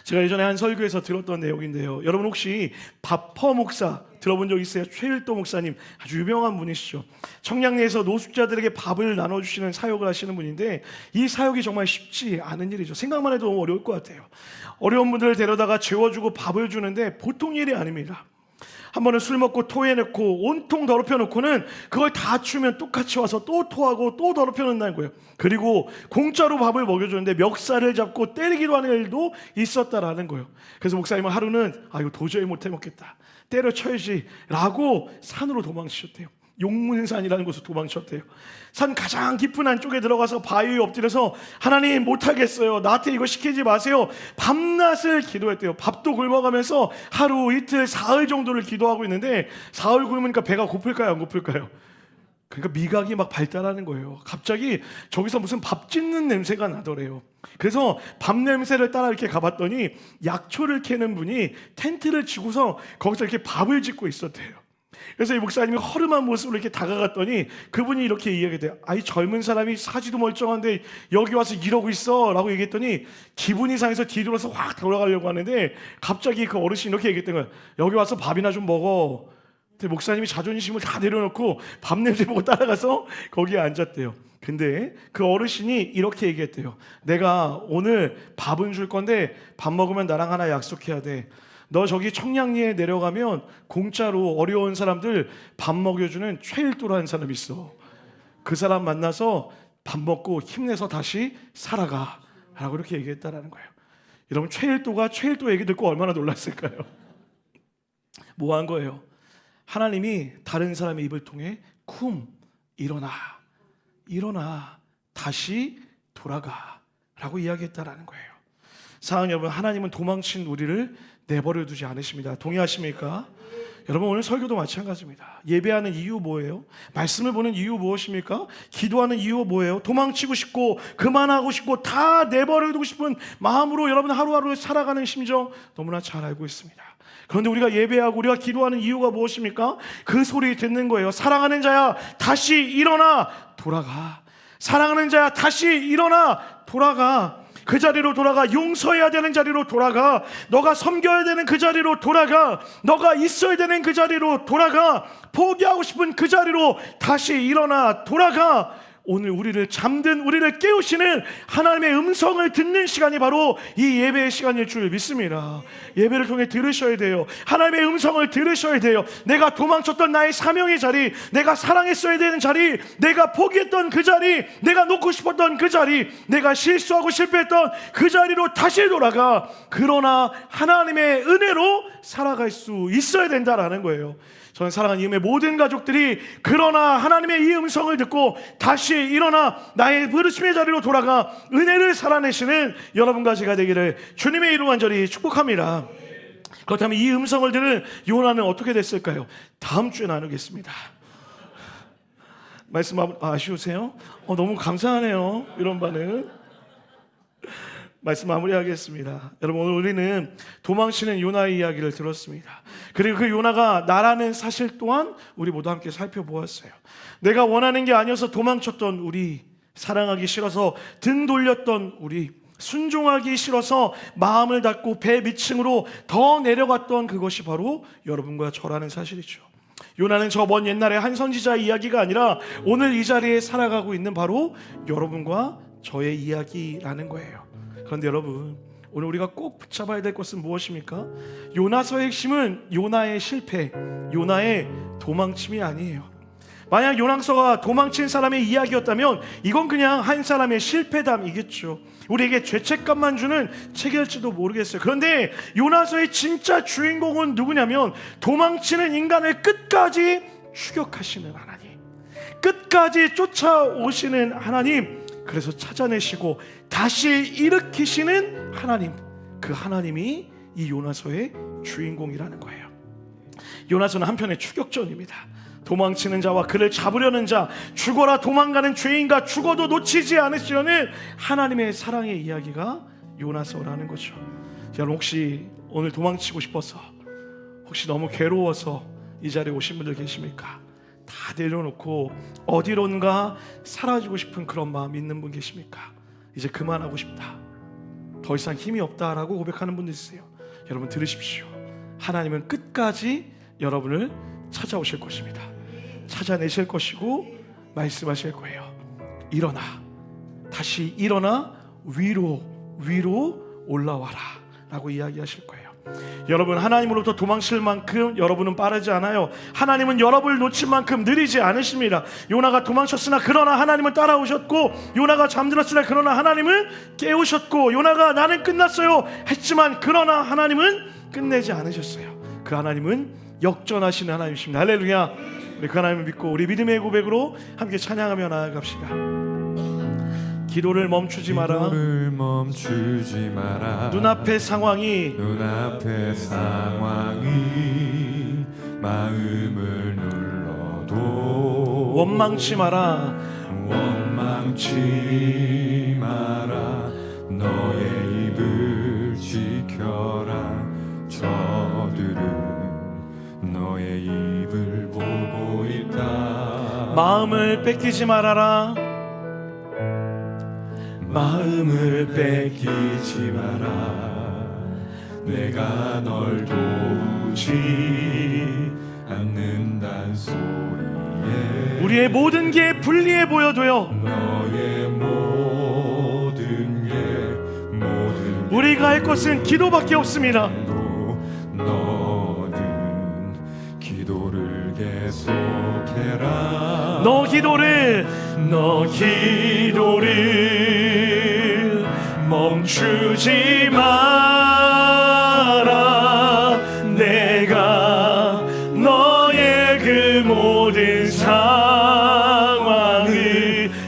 제가 예전에 한 설교에서 들었던 내용인데요, 여러분 혹시 바퍼 목사 들어본 적 있어요? 최일도 목사님, 아주 유명한 분이시죠. 청량리에서 노숙자들에게 밥을 나눠주시는 사역을 하시는 분인데, 이 사역이 정말 쉽지 않은 일이죠. 생각만 해도 너무 어려울 것 같아요. 어려운 분들을 데려다가 재워주고 밥을 주는데 보통 일이 아닙니다. 한 번은 술 먹고 토해놓고 온통 더럽혀 놓고는 그걸 다 치우면 똑같이 와서 또 토하고 또 더럽혀 놓는다는 거예요. 그리고 공짜로 밥을 먹여주는데 멱살을 잡고 때리기도 하는 일도 있었다라는 거예요. 그래서 목사님은 하루는 이거 도저히 못 해먹겠다, 때려쳐야지 라고 산으로 도망치셨대요. 용문산이라는 곳으로 도망쳤대요. 산 가장 깊은 안쪽에 들어가서 바위에 엎드려서 하나님 못하겠어요, 나한테 이거 시키지 마세요, 밤낮을 기도했대요. 밥도 굶어가면서 하루, 이틀, 사흘 정도를 기도하고 있는데, 사흘 굶으니까 배가 고플까요, 안 고플까요? 그러니까 미각이 막 발달하는 거예요. 갑자기 저기서 무슨 밥 짓는 냄새가 나더래요. 그래서 밥 냄새를 따라 이렇게 가봤더니 약초를 캐는 분이 텐트를 치고서 거기서 이렇게 밥을 짓고 있었대요. 그래서 이 목사님이 허름한 모습으로 이렇게 다가갔더니 그분이 이렇게 이야기해요. 이 젊은 사람이 사지도 멀쩡한데 여기 와서 이러고 있어 라고 얘기했더니 기분이 상해서 뒤돌아서 확 돌아가려고 하는데, 갑자기 그 어르신이 이렇게 얘기했던 거예요. 여기 와서 밥이나 좀 먹어. 근데 목사님이 자존심을 다 내려놓고 밥 냄새 보고 따라가서 거기에 앉았대요. 근데 그 어르신이 이렇게 얘기했대요. 내가 오늘 밥은 줄 건데 밥 먹으면 나랑 하나 약속해야 돼. 너 저기 청량리에 내려가면 공짜로 어려운 사람들 밥 먹여주는 최일도라는 사람이 있어. 그 사람 만나서 밥 먹고 힘내서 다시 살아가 라고 이렇게 얘기했다라는 거예요. 여러분, 최일도가 최일도 얘기 듣고 얼마나 놀랐을까요? 뭐 한 거예요? 하나님이 다른 사람의 입을 통해 쿰, 일어나 다시 돌아가 라고 이야기했다라는 거예요. 사랑하는 여러분, 하나님은 도망친 우리를 내버려 두지 않으십니다. 동의하십니까? 여러분, 오늘 설교도 마찬가지입니다. 예배하는 이유 뭐예요? 말씀을 보는 이유 무엇입니까? 기도하는 이유 뭐예요? 도망치고 싶고 그만하고 싶고 다 내버려 두고 싶은 마음으로 여러분 하루하루 살아가는 심정 너무나 잘 알고 있습니다. 그런데 우리가 예배하고 우리가 기도하는 이유가 무엇입니까? 그 소리 듣는 거예요. 사랑하는 자야, 다시 일어나 돌아가. 사랑하는 자야, 다시 일어나 돌아가. 그 자리로 돌아가. 용서해야 되는 자리로 돌아가. 너가 섬겨야 되는 그 자리로 돌아가. 너가 있어야 되는 그 자리로 돌아가. 포기하고 싶은 그 자리로 다시 일어나 돌아가. 오늘 우리를 잠든 우리를 깨우시는 하나님의 음성을 듣는 시간이 바로 이 예배의 시간일 줄 믿습니다. 예배를 통해 들으셔야 돼요. 하나님의 음성을 들으셔야 돼요. 내가 도망쳤던 나의 사명의 자리, 내가 사랑했어야 되는 자리, 내가 포기했던 그 자리, 내가 놓고 싶었던 그 자리, 내가 실수하고 실패했던 그 자리로 다시 돌아가. 그러나 하나님의 은혜로 살아갈 수 있어야 된다라는 거예요. 저는 사랑하는 이음의 모든 가족들이 그러나 하나님의 이 음성을 듣고 다시 일어나 나의 부르심의 자리로 돌아가 은혜를 살아내시는 여러분과 제가 되기를 주님의 이름 간절히 축복합니다. 그렇다면 이 음성을 들은 요나는 어떻게 됐을까요? 다음 주에 나누겠습니다. 말씀 아쉬우세요? 너무 감사하네요. 이런 반응. 말씀 마무리하겠습니다. 여러분, 오늘 우리는 도망치는 요나의 이야기를 들었습니다. 그리고 그 요나가 나라는 사실 또한 우리 모두 함께 살펴보았어요. 내가 원하는 게 아니어서 도망쳤던 우리, 사랑하기 싫어서 등 돌렸던 우리, 순종하기 싫어서 마음을 닫고 배 밑층으로 더 내려갔던 그것이 바로 여러분과 저라는 사실이죠. 요나는 저 먼 옛날의 한 선지자의 이야기가 아니라 오늘 이 자리에 살아가고 있는 바로 여러분과 저의 이야기라는 거예요. 그런데 여러분, 오늘 우리가 꼭 붙잡아야 될 것은 무엇입니까? 요나서의 핵심은 요나의 실패, 요나의 도망침이 아니에요. 만약 요나서가 도망친 사람의 이야기였다면 이건 그냥 한 사람의 실패담이겠죠. 우리에게 죄책감만 주는 책일지도 모르겠어요. 그런데 요나서의 진짜 주인공은 누구냐면 도망치는 인간을 끝까지 추격하시는 하나님, 끝까지 쫓아오시는 하나님, 그래서 찾아내시고 다시 일으키시는 하나님, 그 하나님이 이 요나서의 주인공이라는 거예요. 요나서는 한편의 추격전입니다. 도망치는 자와 그를 잡으려는 자, 죽어라 도망가는 죄인과 죽어도 놓치지 않으시려는 하나님의 사랑의 이야기가 요나서라는 거죠. 여러분, 혹시 오늘 도망치고 싶어서, 혹시 너무 괴로워서 이 자리에 오신 분들 계십니까? 다 내려놓고 어디론가 사라지고 싶은 그런 마음 있는 분 계십니까? 이제 그만하고 싶다, 더 이상 힘이 없다라고 고백하는 분들 있으세요. 여러분 들으십시오. 하나님은 끝까지 여러분을 찾아오실 것입니다. 찾아내실 것이고 말씀하실 거예요. 일어나, 다시 일어나 위로 올라와라 라고 이야기하실 거예요. 여러분, 하나님으로부터 도망칠 만큼 여러분은 빠르지 않아요. 하나님은 여러분을 놓칠 만큼 느리지 않으십니다. 요나가 도망쳤으나 그러나 하나님은 따라오셨고, 요나가 잠들었으나 그러나 하나님은 깨우셨고, 요나가 나는 끝났어요 했지만 그러나 하나님은 끝내지 않으셨어요. 그 하나님은 역전하시는 하나님이십니다. 할렐루야. 우리 그 하나님을 믿고 우리 믿음의 고백으로 함께 찬양하며 나아갑시다. 기도를 멈추지 마라. 눈앞의 상황이 마음을 눌러도 원망치 마라. 너의 입을 지켜라. 저들은 너의 입을 보고 있다. 마음을 뺏기지 말아라. 마음을 뺏기지 마라. 내가 널 도우지 않는단 소리에 우리의 모든 게 불리해 보여도요, 너의 모든 게 우리가 할 것은 기도밖에 없습니다. 너는 기도를 계속해라. 너 기도를 멈추지 마라. 내가 너의 그 모든 상황을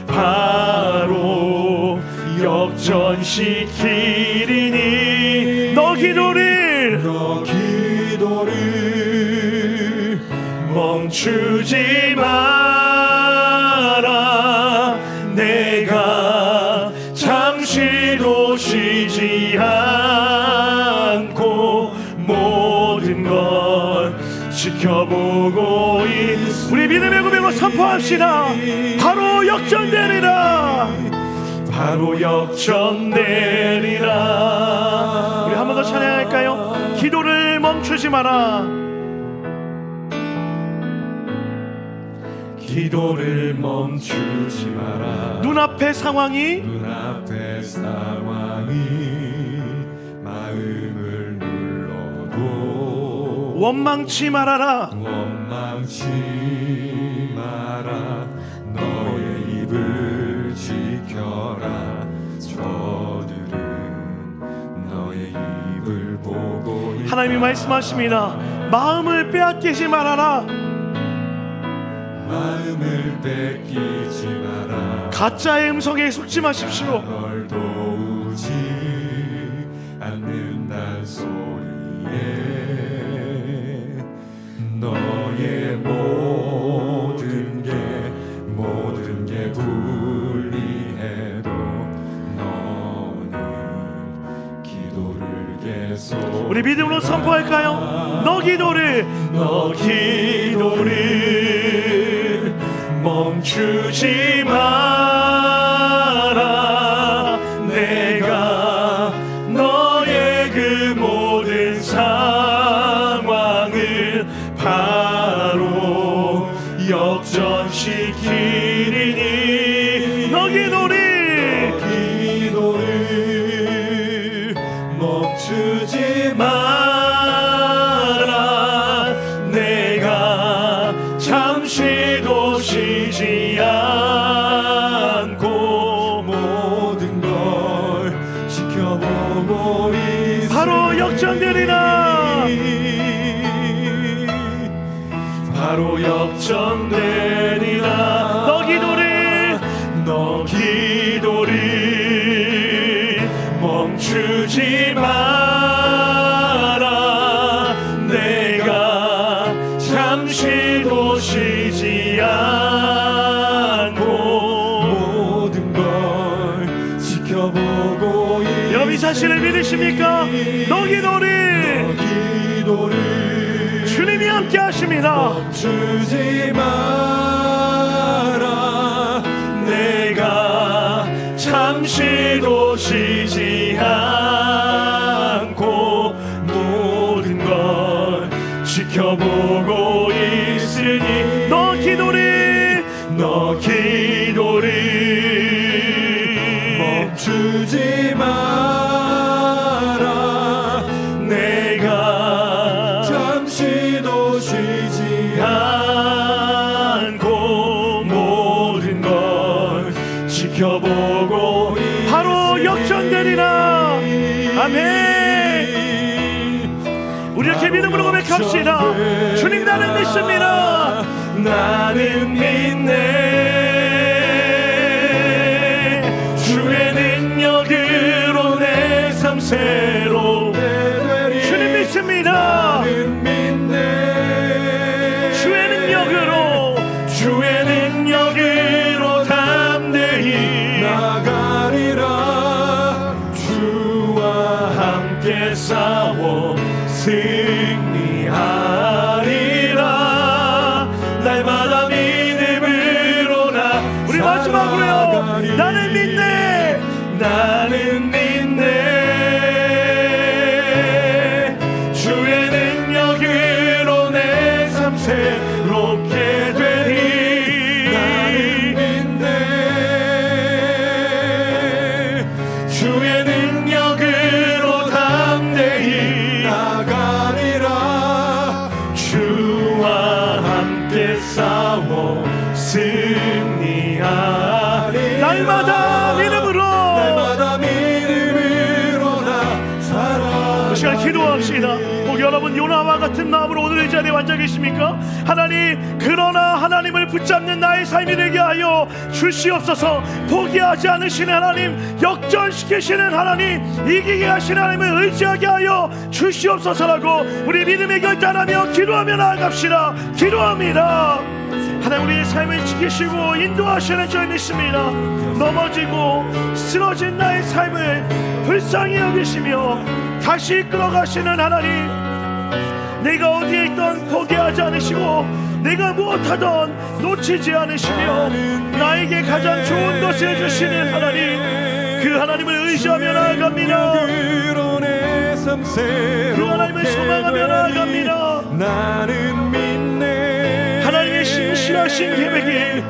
바로 역전시키리니 너 기도를 멈추지 마라. 내가 잠시도 쉬지 않고 모든 걸 지켜보고 우리 믿음의 고백으로 선포합시다. 바로 역전되리라. 바로 역전되리라. 우리 한 번 더 찬양할까요? 기도를 멈추지 마라. 기도를 멈추지 마라. 눈앞의 상황이 마음을 눌러도 원망치 말아라. 너의 입을 지켜라. 저들은 너의 입을 보고 하나님이 말씀하십니다. 마음을 빼앗기지 말아라. 마음을 뺏기지 마라. 가짜의 음성에 속지 마십시오. 널 도우지 않는단 소리에 너의 모든 게 불리해도 너는 기도를 계속 우리 믿음으로 선포할까요? 너 기도를 멈추지 마라. 내가 너의 그 모든 상황을 바로 역전시키리니 너 기도를 멈추지 마라. 내가 잠시도 쉬지 않고 모든 걸 지켜보고 있으니 바로 역전되리라. 바로 역전되리라. 너 기도를 멈추지 마라. 내가 잠시도 쉬지 않고 모든 걸 지켜보고 있으니 여러분 자신을 믿으십니까? 너 기도를 주님이 함께 하십니다. 멈추지 마라. 내가 잠시도 쉬지 않고 모든 걸 지켜보고 있으니 너 기도를 멈추지 마라. 내가 잠시도 쉬지 않고 모든 걸 지켜보고 바로 역전되리라. 아멘. 우리 이렇게 믿음으로 고백합시다. 주님 나는 믿습니다. 나는 믿네. 주의 능력으로 내 삶 새로 주님 믿습니다. 주의 능력으로 담대히 나가리라. 주와 함께 싸워 승리하리라. 날마다 믿음으로 우리 마지막으로요. 나는 믿네. 주의 능력으로 내 삶 새롭게 되리. 나는 믿네. 주의 능력으로 담대히 나가리라. 기도합시다. 혹 여러분 요나와 같은 마음으로 오늘 이 자리에 앉아 계십니까? 하나님, 그러나 하나님을 붙잡는 나의 삶이 되게 하여 주시옵소서. 포기하지 않으시는 하나님, 역전시키시는 하나님, 이기게 하시는 하나님을 의지하게 하여 주시옵소서라고 우리 믿음의 결단하며 기도하며 나아갑시다. 기도합니다. 하나님, 우리의 삶을 지키시고 인도하시는 줄 믿습니다. 넘어지고 쓰러진 나의 삶을 불쌍히 여기시며 다시 이끌어가시는 하나님, 내가 어디에 있던 포기하지 않으시고 내가 무엇하던 놓치지 않으시며 나에게 가장 좋은 것을 주시는 하나님, 그 하나님을 의지하며 나아갑니다. 그 하나님을 소망하며 나아갑니다. 나는 믿네. 하나님의 신실하신 계획이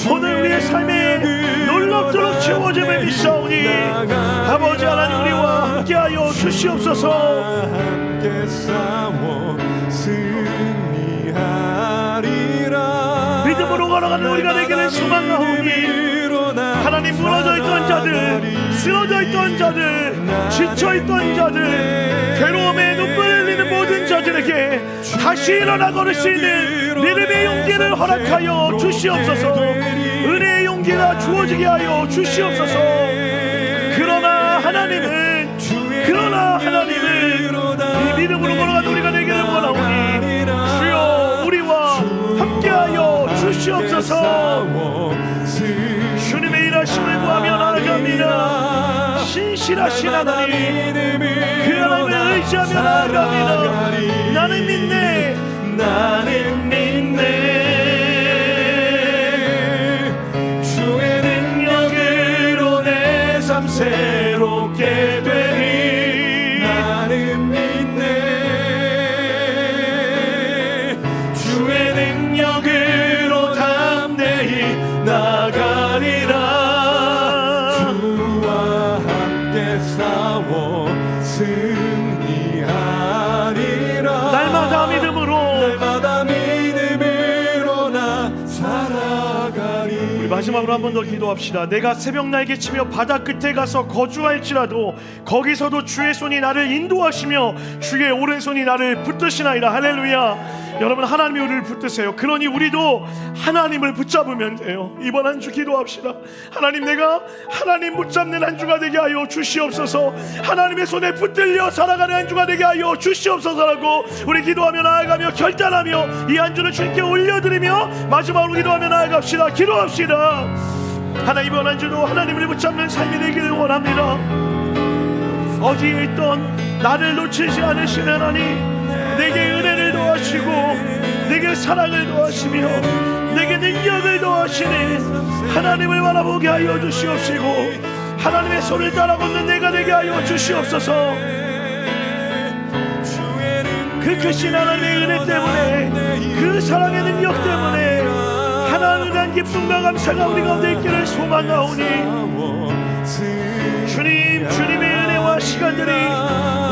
오늘 우리의 삶에 놀랍도록 채워짐을 믿사오니 아버지 하나님, 우리와 함께하여 주시옵소서. 함께 싸워 승리하리라. 믿음으로 걸어가는 우리가 되기를 소망하오니 하나님, 무너져 있던 자들, 쓰러져 있던 자들, 지쳐 있던 자들, 괴로움에 눈물을 흘리는 모든 자들에게 다시 일어나 걸을 수 있는 믿음의 용기를 허락하여 주시옵소서. 은혜의 용기가 주어지게 하여 주시옵소서. 그러나 하나님은 이 믿음으로 걸어가는 우리가 되기를 원하오니 주여, 우리와 함께하여 주시옵소서. 주님의 일하심을 구하며 나아갑니다. 신실하신 하나님, 그 하나님을 의지하며 나아갑니다. 나는 믿네. 나는 믿네. 주의 능력으로 내 삶 새롭게 되리. 나는 믿네. 주의 능력으로 담대히 나가리라. 주와 함께 싸워 승리하리라. 날마다 믿음으로 나 살아가리. 우리 마지막으로 한 번 더 기도합시다. 내가 새벽 날개 치며 바다 끝에 가서 거주할지라도 거기서도 주의 손이 나를 인도하시며 주의 오른손이 나를 붙드시나이다. 할렐루야. 여러분, 하나님이 우리를 붙드세요. 그러니 우리도 하나님을 붙잡으면 돼요. 이번 한 주 기도합시다. 하나님, 내가 하나님 붙잡는 한 주가 되게 하여 주시옵소서. 하나님의 손에 붙들려 살아가는 한 주가 되게 하여 주시옵소서라고 우리 기도하며 나아가며 결단하며 이 한 주를 주님께 올려드리며 마지막으로 기도하며 나아갑시다. 기도합시다. 하나님, 이번 한 주도 하나님을 붙잡는 삶이 되기를 원합니다. 어디에 있던 나를 놓치지 않으시는 하나님, 내게 은혜를 더하시고 내게 사랑을 더하시며 내게 능력을 더하시는 하나님을 바라보게 하여 주시옵시고 하나님의 손을 따라 걷는 내가 되게 하여 주시옵소서. 그 크신 하나님의 은혜 때문에, 그 사랑의 능력 때문에 하나님의 기쁨과 감사가 우리 가운데 있기를 소망하오니 주님, 주님의 은혜와 시간들이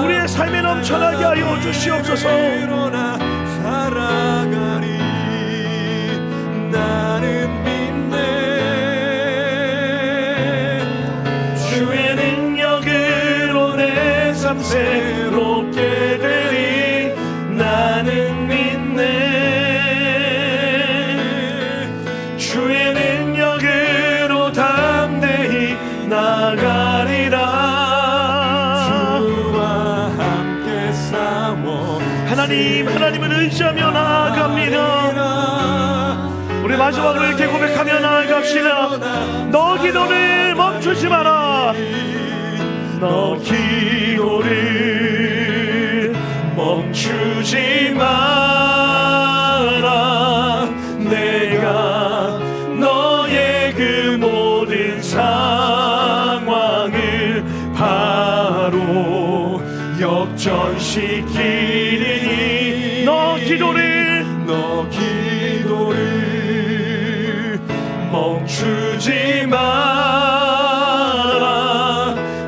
우리의 삶에 넘쳐나게 하여 주시옵소서. 살아가리. 나는 믿네. 주의 능력으로 내 삶 새롭게 되리. 나는 믿네. 주의 능력으로 담대히 나가리라. 하나님을 의지하며 나아갑니다. 우리 마지막으로 이렇게 고백하며 나아갑시다. 너 기도를 멈추지 마라. 너 기도를 멈추지 마라. 내가 너의 그 모든 상황을 바로 역전시키리니. 너 기도를 멈추지 마라.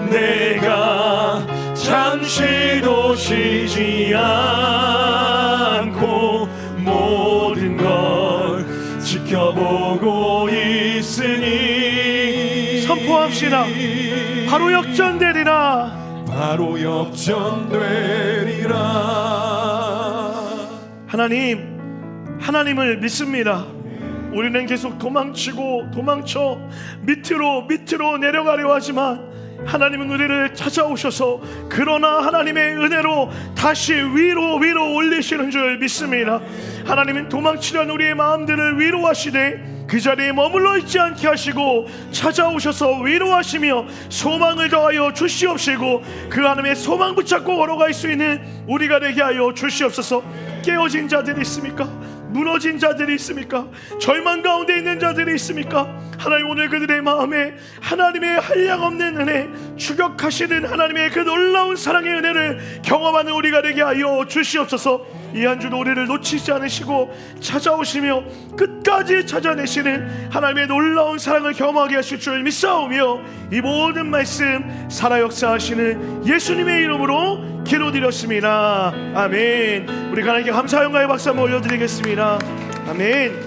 내가 잠시도 쉬지 않고 모든 걸 지켜보고 있으니. 선포합시다. 바로 역전되리라. 나로 역전되리라. 하나님을 믿습니다. 우리는 계속 도망쳐 밑으로 내려가려 하지만 하나님은 우리를 찾아오셔서 그러나 하나님의 은혜로 다시 위로 올리시는 줄 믿습니다. 하나님은 도망치려는 우리의 마음들을 위로하시되 그 자리에 머물러 있지 않게 하시고 찾아오셔서 위로하시며 소망을 더하여 주시옵시고 그 하나님의 소망 붙잡고 걸어갈 수 있는 우리가 되게 하여 주시옵소서. 깨어진 자들이 있습니까? 무너진 자들이 있습니까? 절망 가운데 있는 자들이 있습니까? 하나님, 오늘 그들의 마음에 하나님의 한량없는 은혜, 추격하시는 하나님의 그 놀라운 사랑의 은혜를 경험하는 우리가 되게 하여 주시옵소서. 이 한 주도 우리를 놓치지 않으시고 찾아오시며 끝까지 찾아내시는 하나님의 놀라운 사랑을 경험하게 하실 줄 믿사오며 이 모든 말씀 살아 역사하시는 예수님의 이름으로 기도드렸습니다. 아멘. 우리 하나님께 감사 영광의 박수 한번 올려드리겠습니다. 아멘.